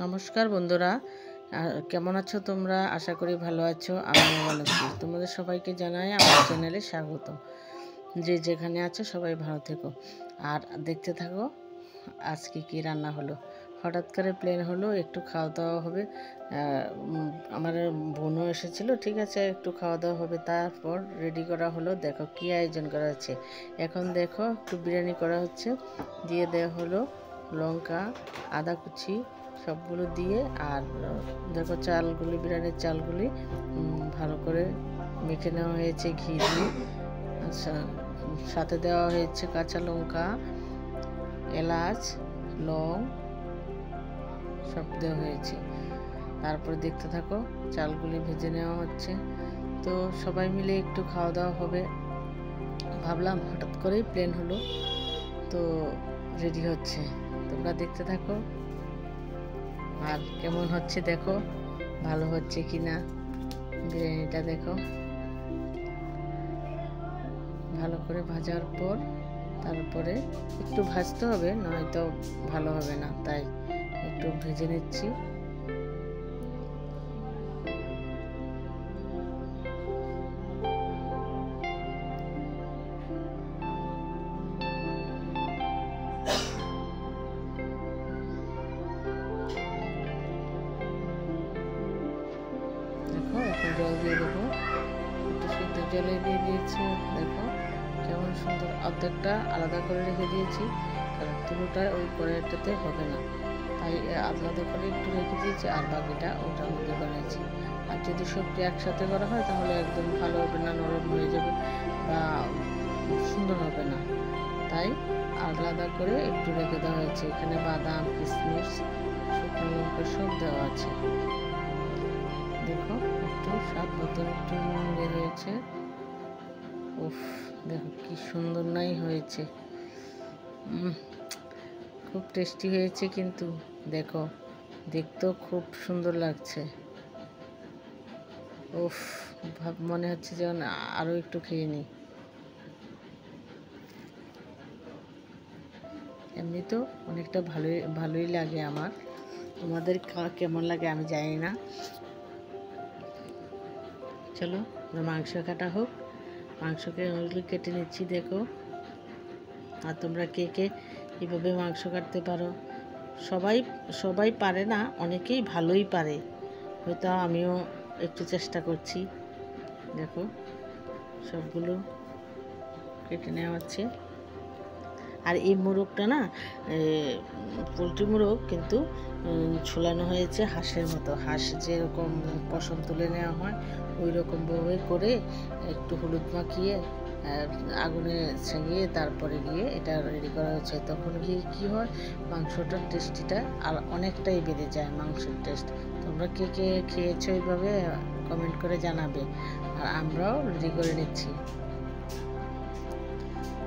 নমস্কার বন্ধুরা, কেমন আছো তোমরা? আশা করি ভালো আছো। আমিও ভালো আছি। তোমাদের সবাইকে জানাই আমার চ্যানেলে স্বাগত। যে যেখানে আছো সবাই ভালো থেকো আর দেখতে থাকো আজকে কি রান্না হলো। হঠাৎ করে প্ল্যান হলো একটু খাওয়া দাওয়া হবে। আমার বোনও এসেছিলো, ঠিক আছে, একটু খাওয়া দাওয়া হবে। তারপর রেডি করা হলো। দেখো কী আয়োজন করা হচ্ছে। এখন দেখো একটু বিরিয়ানি করা হচ্ছে। দিয়ে দেওয়া হলো লঙ্কা, আদা কুচি সবগুলো দিয়ে। আর দেখো চালগুলি, বিরিয়ানির চালগুলি ভালো করে মেখে নেওয়া হয়েছে ঘি দিয়ে। আচ্ছা, সাথে দেওয়া হয়েছে কাঁচা লঙ্কা, এলাচ, লং সব দেওয়া হয়েছে। তারপরে দেখতে থাকো, চালগুলি ভেজে নেওয়া হচ্ছে। তো সবাই মিলে একটু খাওয়া দাওয়া হবে ভাবলাম, হঠাৎ করেই প্ল্যান হলো। তো রেডি হচ্ছে, তোমরা দেখতে থাকো। আর কেমন হচ্ছে দেখো, ভালো হচ্ছে কি না বিরিয়ানিটা দেখো। ভালো করে ভাজার পর তারপরে একটু ভাজতে হবে, নয়তো ভালো হবে না, তাই একটু ভেজে নিচ্ছি। দেখো এখন জল দিয়ে দেবো, একটু সিদ্ধ জলে দিয়ে দিয়েছি। দেখো কেমন সুন্দর, অর্ধেকটা আলাদা করে রেখে দিয়েছি, কারণ পুরোটা ওই কড়াইটাতে হবে না, তাই আলাদা করে একটু রেখে দিয়েছি। আর বাকিটা ওটার মধ্যে বানিয়েছি। আর যদি সবজি একসাথে করা হয় তাহলে একদম ভালো হবে না, নরম হয়ে যাবে বা সুন্দর হবে না, তাই আলাদা করে একটু রেখে দেওয়া হয়েছে। এখানে বাদাম, কিশমিশ, শুকনো লঙ্কা সব দেওয়া আছে। দেখো একটু স্বাদ মতো একটু নুন বের হয়েছে। উফ, দেখো কি সুন্দর নাই হয়েছে। খুব টেস্টি হয়েছে, কিন্তু দেখো দেখতেও খুব সুন্দর লাগছে। উফ, মনে হচ্ছে যেন আরও একটু খেয়ে নিই। এমনি তো অনেকটা ভালোই লাগে আমার। তোমাদের কেমন লাগে আমি জানি না। চলো মাংস কাটা হোক। মাংসকে ওইগুলি কেটে নিচ্ছি দেখো। আর তোমরা কে কে এভাবে মাংস কাটতে পারো? সবাই পারে না, অনেকেই ভালোই পারে, হয়তো আমিও একটু চেষ্টা করছি। দেখো সবগুলো কেটে নেওয়া হচ্ছে। আর এই মোরগটা না, পোলট্রি মোরগ, কিন্তু ঝুলানো হয়েছে হাঁসের মতো। হাঁস যেরকম পশম তুলে নেওয়া হয় ওই রকমভাবে করে একটু হলুদ মাখিয়ে আগুনে ছেঁকিয়ে তারপরে গিয়ে এটা রেডি করা হয়েছে। তখন গিয়ে কী হয়, মাংসটার টেস্টিটা আর অনেকটাই বেড়ে যায়, মাংসের টেস্ট। তোমরা কে কে খেয়েছো এইভাবে কমেন্ট করে জানাবে। আর আমরাও রেডি করে নিচ্ছি।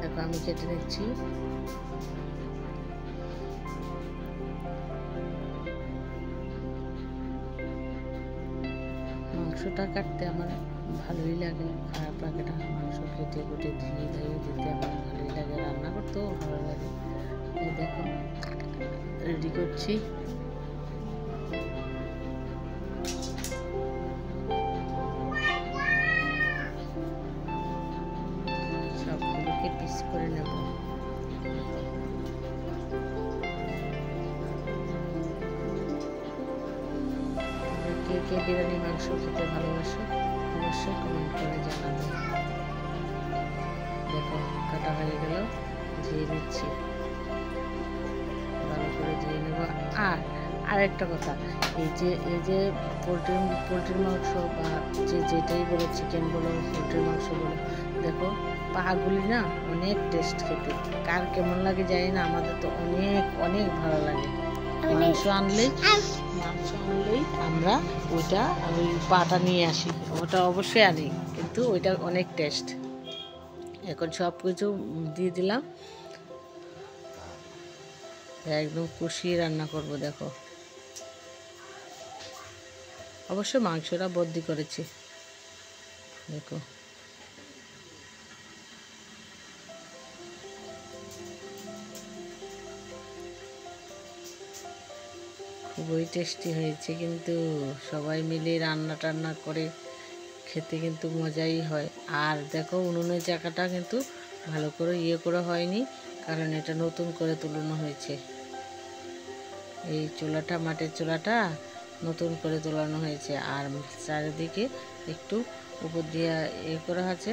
দেখো আমি কেটে নিচ্ছি। মাংসটা কাটতে আমার ভালোই লাগে, খারাপ লাগে না। মাংস কেটে কুটে ধুয়ে দিতে আমার ভালোই লাগে, রান্না করতেও ভালো লাগে। এই দেখো রেডি করছি। সবগুলোকে পিস করে নেব। কে কে বিরিয়ানি মাংস খেতে ভালোবাসো অবশ্যই কমেন্ট করে জানাবে। দেখো কাটা হয়ে গেল, ধুয়ে নিচ্ছি, ভালো করে ধুয়ে নেব। আর একটা কথা, এই যে পোলট্রির মাংস বা যেটাই বলো, চিকেন বলো, পোলট্রির মাংস বলো, দেখো পাগুলি না অনেক টেস্ট খেতে। কার কেমন লাগে জানি না, আমাদের তো অনেক অনেক ভালো লাগে। মাংস আনলেই আমরা ওই পাটা নিয়ে আসি, ওটা অবশ্যই আনি, কিন্তু ওইটা অনেক টেস্ট। এখন সব কিছু দিয়ে দিলাম, একদম কষিয়ে রান্না করব। দেখো অবশ্য মাংসটা বদলি করেছি। দেখো খুবই টেস্টি হয়েছে, কিন্তু সবাই মিলে রান্না টান্না করে খেতে কিন্তু মজাই হয়। আর দেখো উনুনের জায়গাটা কিন্তু ভালো করে করা হয়নি, কারণ এটা নতুন করে তুলানো হয়েছে। এই চুলাটা, মাটির চুলাটা নতুন করে তোলানো হয়েছে। আর চারিদিকে একটু উপর দিয়ে করা আছে,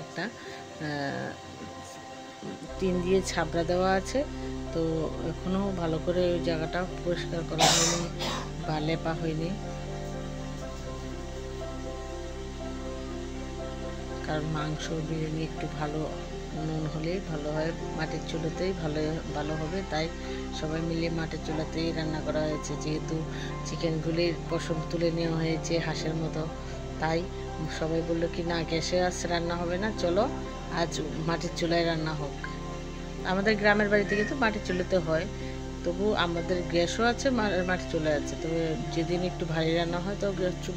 একটা টিন দিয়ে ছাবড়া দেওয়া আছে। তো এখনও ভালো করে ওই জায়গাটা পরিষ্কার করা হয়নি বা লেপা হয়নি, কারণ মাংস বিরিয়ানি একটু ভালো নুন হলেই ভালো হয়, মাটির চুলোতেই ভালো হবে। তাই সবাই মিলে মাটির চুলাতেই রান্না করা হয়েছে। যেহেতু চিকেনগুলির পশম তুলে নেওয়া হয়েছে হাঁসের মতো, তাই সবাই বললো কি না, গ্যাসে আজ রান্না হবে না, চলো আজ মাটির চুলায় রান্না হোক। আমাদের গ্রামের বাড়িতে কিন্তু মাটির চুলাতে হয়, তবু আমাদের গ্যাসও আছে, মাটির চুলা আছে। তবে যেদিন একটু ভারী রান্না হয় তো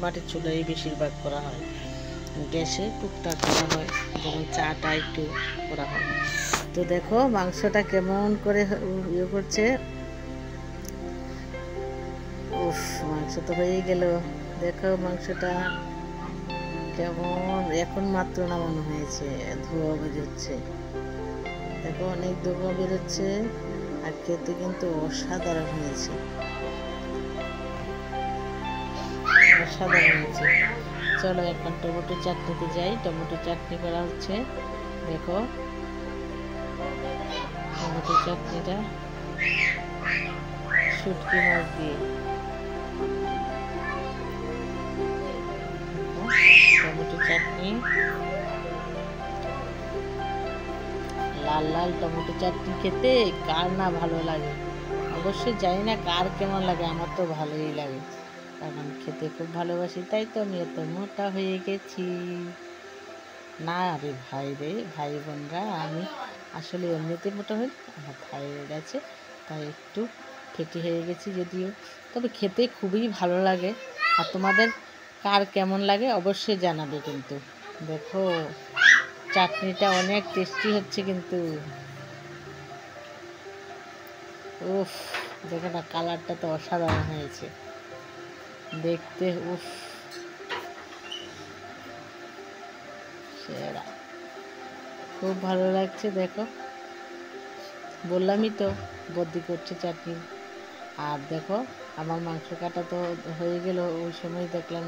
মাটির চুলাই বেশিরভাগ করা হয়, গ্যাসে টুকটাক করা হয়, যেমন চাটা একটু করা হয়। তো দেখো মাংসটা কেমন করে করছে। উফ, মাংস তো হয়ে গেল। দেখো মাংসটা কেমন, এখন মাত্র নামানো হয়েছে, ধোঁয়া বেরোচ্ছে। দেখো অনেক ধোঁয়া বেরোচ্ছে, আর খেতে কিন্তু অসাধারণ হয়েছে, অসাধারণ হয়েছে। চলো এখন টমেটো চাটনিতে যাই। টমেটো চাটনি করা হচ্ছে, দেখো টমেটো চাটনিটা শুটকি মাছ দিয়ে। টমেটো চাটনি, লাল লাল টমেটো চাটনি খেতে কার না ভালো লাগে। অবশ্যই জানি না কার কেমন লাগে, আমার তো ভালোই লাগে, কারণ খেতে খুব ভালোবাসি। তাই তো আমি এত মোটা হয়ে গেছি। না রে ভাই, ভাই বোনরা, আমি আসলে এমনিতে মোটা হই, আমার থাইরয়েড আছে, তাই একটু ফেটি হয়ে গেছি যদিও, তবে খেতে খুবই ভালো লাগে। আর তোমাদের কার কেমন লাগে অবশ্যই জানাবে কিন্তু। দেখো চাটনিটা অনেক টেস্টি হচ্ছে কিন্তু। উফ, দেখো না, কালারটা তো অসাধারণ হয়েছে দেখতে। উফ, সেরা, খুব ভালো লাগছে। দেখো বললামই তো বদ্যি করছে চাটনি। আর দেখো আমার মাংস কাটা তো হয়ে গেল, ওই সময় দেখলাম